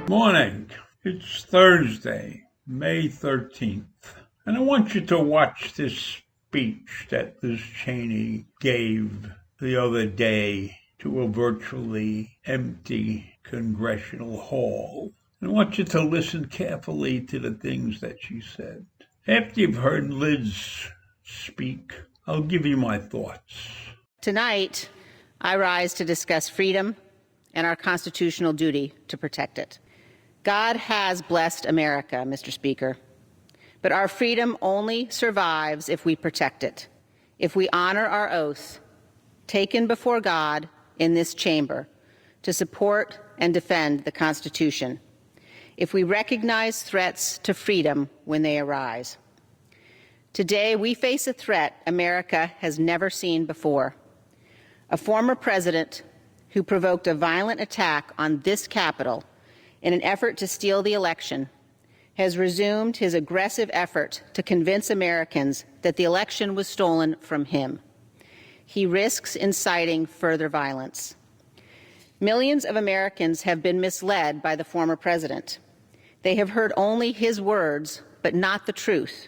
Morning. It's Thursday, May 13th, and I want you to watch this speech that Liz Cheney gave the other day to a virtually empty congressional hall. I want you to listen carefully to the things that she said. After you've heard Liz speak, I'll give you my thoughts. Tonight, I rise to discuss freedom and our constitutional duty to protect it. God has blessed America, Mr. Speaker, but our freedom only survives if we protect it, if we honor our oath taken before God in this chamber to support and defend the Constitution, if we recognize threats to freedom when they arise. Today, we face a threat America has never seen before. A former president who provoked a violent attack on this Capitol in an effort to steal the election has resumed his aggressive effort to convince Americans that the election was stolen from him. He risks inciting further violence. Millions of Americans have been misled by the former president. They have heard only his words, but not the truth,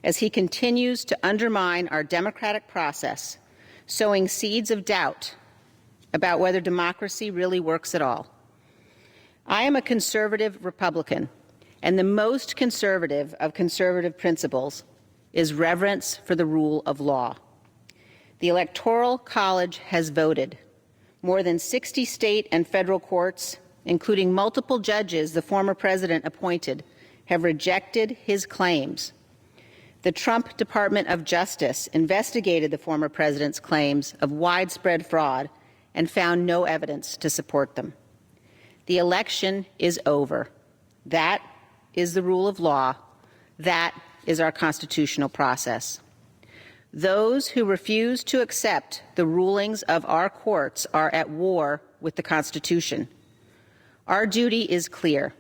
as he continues to undermine our democratic process, sowing seeds of doubt about whether democracy really works at all. I am a conservative Republican, and the most conservative of conservative principles is reverence for the rule of law. The Electoral College has voted. More than 60 state and federal courts, including multiple judges the former president appointed, have rejected his claims. The Trump Department of Justice investigated the former president's claims of widespread fraud and found no evidence to support them. The election is over. That is the rule of law. That is our constitutional process. Those who refuse to accept the rulings of our courts are at war with the Constitution. Our duty is clear.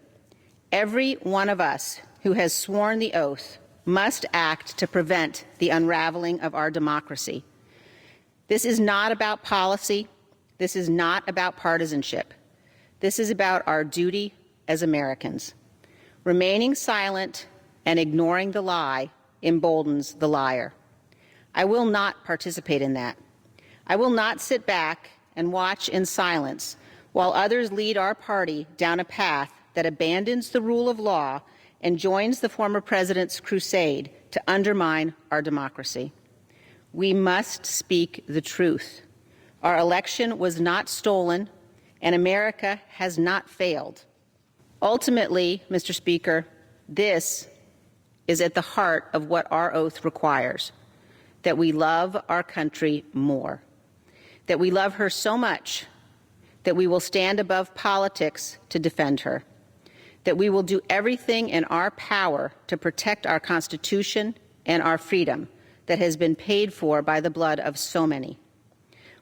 Every one of us who has sworn the oath must act to prevent the unraveling of our democracy. This is not about policy. This is not about partisanship. This is about our duty as Americans. Remaining silent and ignoring the lie emboldens the liar. I will not participate in that. I will not sit back and watch in silence while others lead our party down a path that abandons the rule of law and joins the former president's crusade to undermine our democracy. We must speak the truth. Our election was not stolen, and America has not failed. Ultimately, Mr. Speaker, this is at the heart of what our oath requires, that we love our country more, that we love her so much that we will stand above politics to defend her, that we will do everything in our power to protect our Constitution and our freedom that has been paid for by the blood of so many.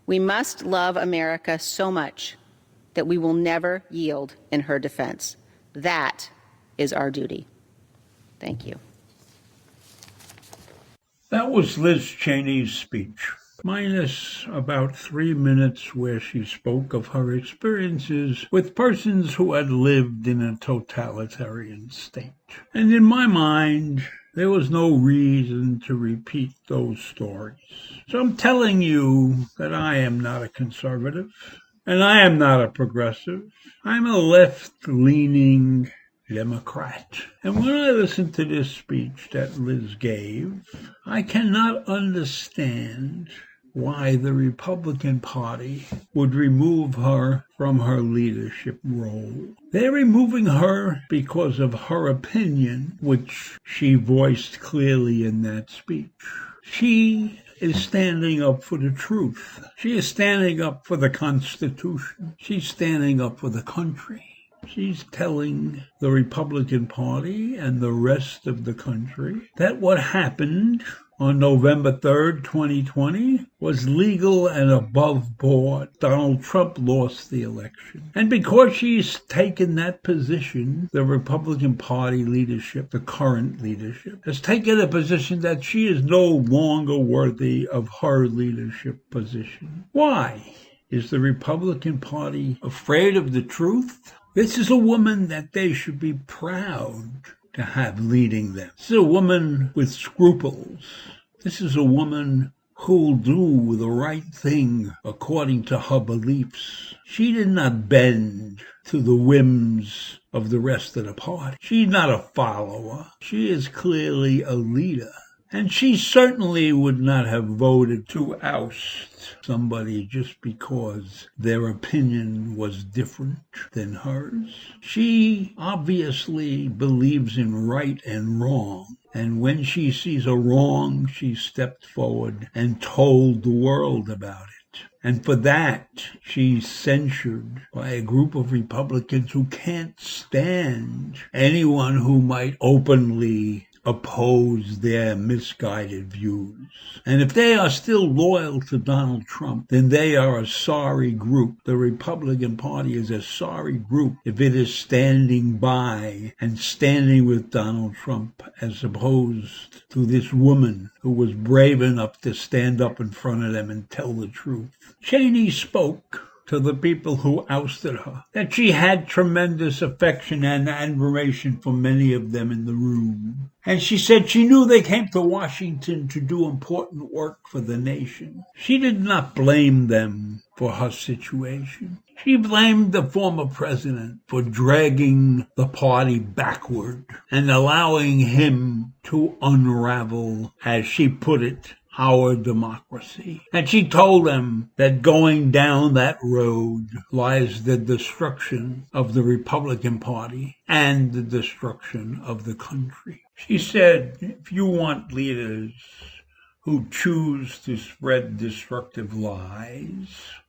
We must love America so much that we will never yield in her defense. That is our duty. Thank you. That was Liz Cheney's speech, minus about 3 minutes where she spoke of her experiences with persons who had lived in a totalitarian state. And in my mind, there was no reason to repeat those stories. So I'm telling you that I am not a conservative, and I am not a progressive. I'm a left-leaning Democrat. And when I listen to this speech that Liz gave, I cannot understand why the Republican Party would remove her from her leadership role. They're removing her because of her opinion, which she voiced clearly in that speech. She is standing up for the truth. She is standing up for the Constitution. She's standing up for the country. She's telling the Republican Party and the rest of the country that what happened on November 3rd, 2020, was legal and above board. Donald Trump lost the election. And because she's taken that position, the Republican Party leadership, the current leadership, has taken a position that she is no longer worthy of her leadership position. Why? Is the Republican Party afraid of the truth? This is a woman that they should be proud to have leading them. This is a woman with scruples. This is a woman who'll do the right thing according to her beliefs. She did not bend to the whims of the rest of the party. She's not a follower. She is clearly a leader. And she certainly would not have voted to oust somebody just because their opinion was different than hers. She obviously believes in right and wrong. And when she sees a wrong, she stepped forward and told the world about it. And for that, she's censured by a group of Republicans who can't stand anyone who might openly oppose their misguided views. And if they are still loyal to Donald Trump, then they are a sorry group. The Republican Party is a sorry group if it is standing by and standing with Donald Trump as opposed to this woman who was brave enough to stand up in front of them and tell the truth. Cheney spoke to the people who ousted her, that she had tremendous affection and admiration for many of them in the room. And she said she knew they came to Washington to do important work for the nation. She did not blame them for her situation. She blamed the former president for dragging the party backward and allowing him to unravel, as she put it, our democracy. And she told them that going down that road lies the destruction of the Republican Party and the destruction of the country. She said, if you want leaders who choose to spread destructive lies,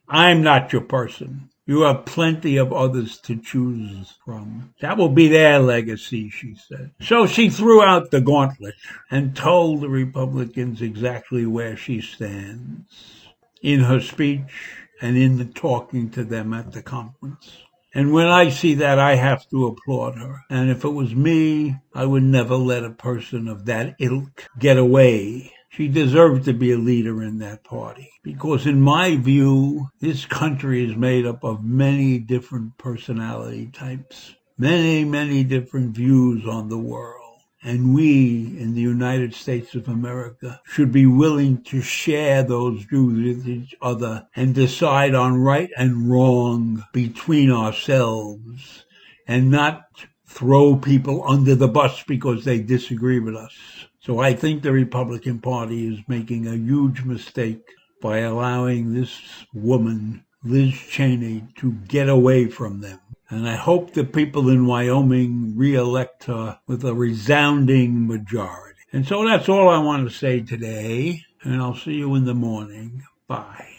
I'm not your person. You have plenty of others to choose from. That will be their legacy, she said. So she threw out the gauntlet and told the Republicans exactly where she stands in her speech and in the talking to them at the conference. And when I see that, I have to applaud her. And if it was me, I would never let a person of that ilk get away. She deserved to be a leader in that party. Because in my view, this country is made up of many different personality types, many different views on the world. And we in the United States of America should be willing to share those views with each other and decide on right and wrong between ourselves and not throw people under the bus because they disagree with us. So I think the Republican Party is making a huge mistake by allowing this woman, Liz Cheney, to get away from them. And I hope the people in Wyoming re-elect her with a resounding majority. And so that's all I want to say today. And I'll see you in the morning. Bye.